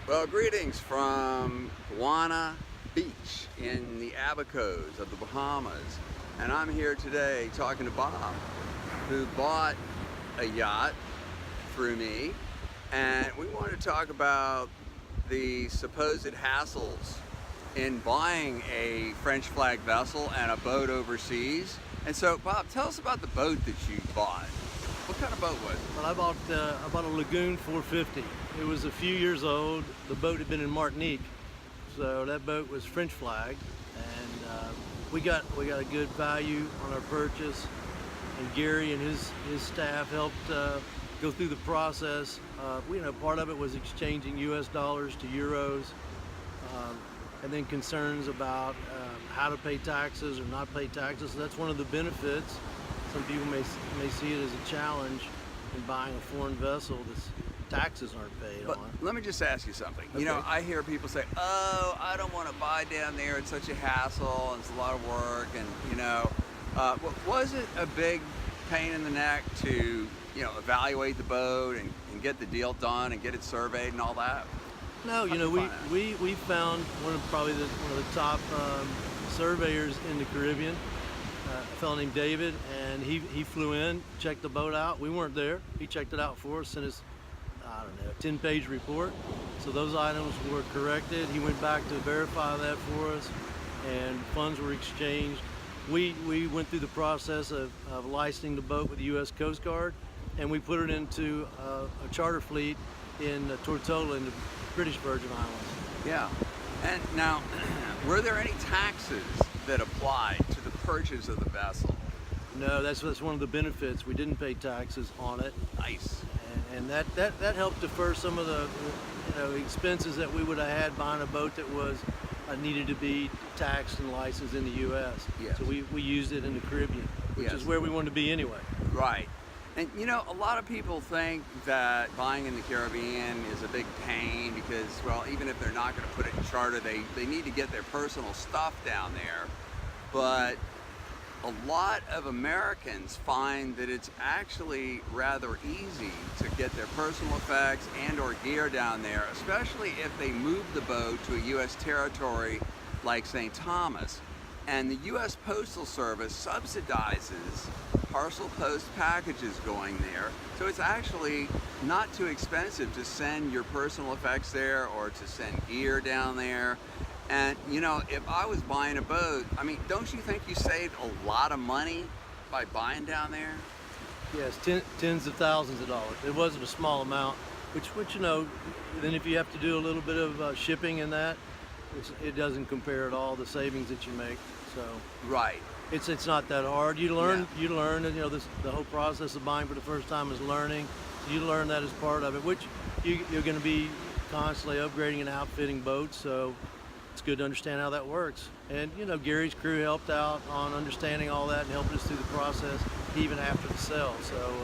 Well, greetings from Guana Beach in the Abacos of the Bahamas. And I'm here today talking to Bob, who bought a yacht through me. And we want to talk about the supposed hassles in buying a French flag vessel and a boat overseas. And so, Bob, tell us about the boat that you bought. What kind of boat was it? Well, I bought a Lagoon 450. It was a few years old. The boat had been in Martinique, so that boat was French flagged, and we got a good value on our purchase. And Gary and his staff helped go through the process. Part of it was exchanging U.S. dollars to euros, and then concerns about how to pay taxes or not pay taxes. So that's one of the benefits. Some people may see it as a challenge in buying a foreign vessel that's taxes aren't paid But on. let me just ask you something. Okay. You know, I hear people say, "Oh, I don't want to buy down there. It's such a hassle. And it's a lot of work." And was it a big pain in the neck to evaluate the boat and get the deal done and get it surveyed and all that? No, we found one of the top surveyors in the Caribbean. A fellow named David, and he flew in, checked the boat out. We weren't there. He checked it out for us, sent us, a 10-page report. So those items were corrected. He went back to verify that for us, and funds were exchanged. We went through the process of licensing the boat with the U.S. Coast Guard, and we put it into a charter fleet in Tortola in the British Virgin Islands. Yeah. And now, were there any taxes that applied to the purchase of the vessel? No, that's one of the benefits. We didn't pay taxes on it. Nice. And that helped defer some of the expenses that we would have had buying a boat that was needed to be taxed and licensed in the U.S. Yes. So we used it in the Caribbean, which Yes. is where we wanted to be anyway. Right. And a lot of people think that buying in the Caribbean is a big pain because, well, even if they're not going to put it in charter, they need to get their personal stuff down there. But a lot of Americans find that it's actually rather easy to get their personal effects and or gear down there, especially if they move the boat to a U.S. territory like St. Thomas. And the U.S. Postal Service subsidizes parcel post packages going there. So it's actually not too expensive to send your personal effects there or to send gear down there. And if I was buying a boat, I mean, don't you think you saved a lot of money by buying down there? Yes, tens of thousands of dollars. It wasn't a small amount, which then if you have to do a little bit of shipping in that, it doesn't compare at all the savings that you make. So Right. it's not that hard. You learn that the whole process of buying for the first time is learning. You learn that as part of it, which you're going to be constantly upgrading and outfitting boats. So it's good to understand how that works. And Gary's crew helped out on understanding all that and helping us through the process even after the sale. So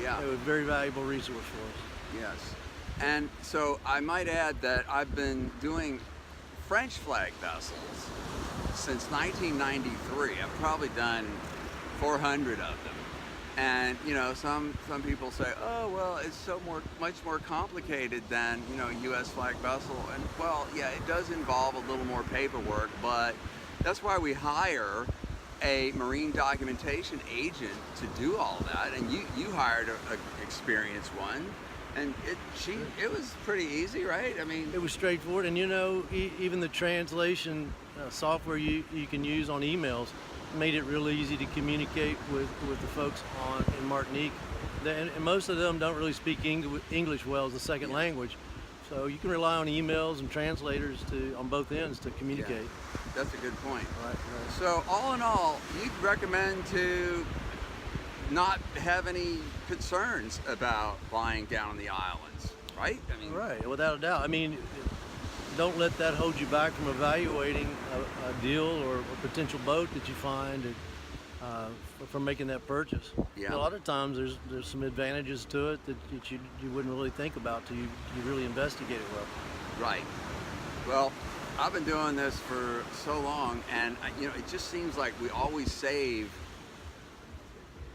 Yeah. it was a very valuable resource for us. Yes. And so I might add that I've been doing French flag vessels since 1993. I've probably done 400 of them. And some people say, "Oh, well, it's much more complicated than a U.S. flag vessel." And well, yeah, it does involve a little more paperwork, but that's why we hire a marine documentation agent to do all that. And you hired an experienced one, and it was pretty easy, right? I mean, It was straightforward, and even the translation software you can use on emails made it real easy to communicate with the folks in Martinique. And most of them don't really speak English well as a second language, so you can rely on emails and translators on both ends to communicate. yeah, that's a good point. Right. So all in all, you'd recommend to not have any concerns about buying down in the islands, right? I mean, Right, without a doubt. I mean, don't let that hold you back from evaluating a deal or a potential boat that you find from making that purchase. Yeah. A lot of times there's some advantages to it that you wouldn't really think about till you really investigate it well. Right. Well, I've been doing this for so long, and it just seems like we always save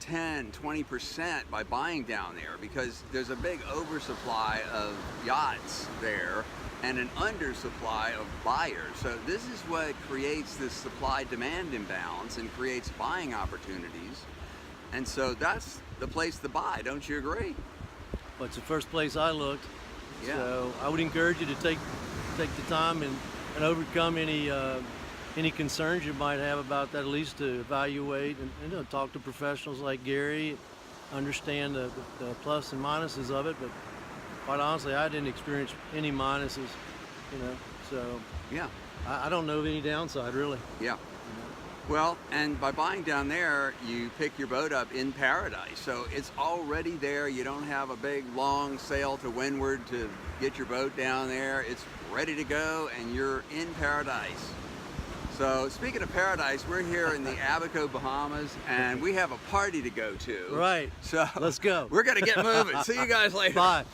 10, 20% by buying down there, because there's a big oversupply of yachts there and an undersupply of buyers. So this is what creates this supply-demand imbalance and creates buying opportunities. And so that's the place to buy, don't you agree? Well, it's the first place I looked. Yeah. So I would encourage you to take the time and overcome any concerns you might have about that, at least to evaluate and talk to professionals like Gary, understand the plus and minuses of it. But quite honestly, I didn't experience any minuses, so Yeah. I don't know of any downside, really. Yeah. Well, and by buying down there, you pick your boat up in paradise. So it's already there. You don't have a big, long sail to windward to get your boat down there. It's ready to go, and you're in paradise. So speaking of paradise, we're here in the Abaco, Bahamas, and we have a party to go to. Right. So let's go. We're going to get moving. See you guys later. Bye.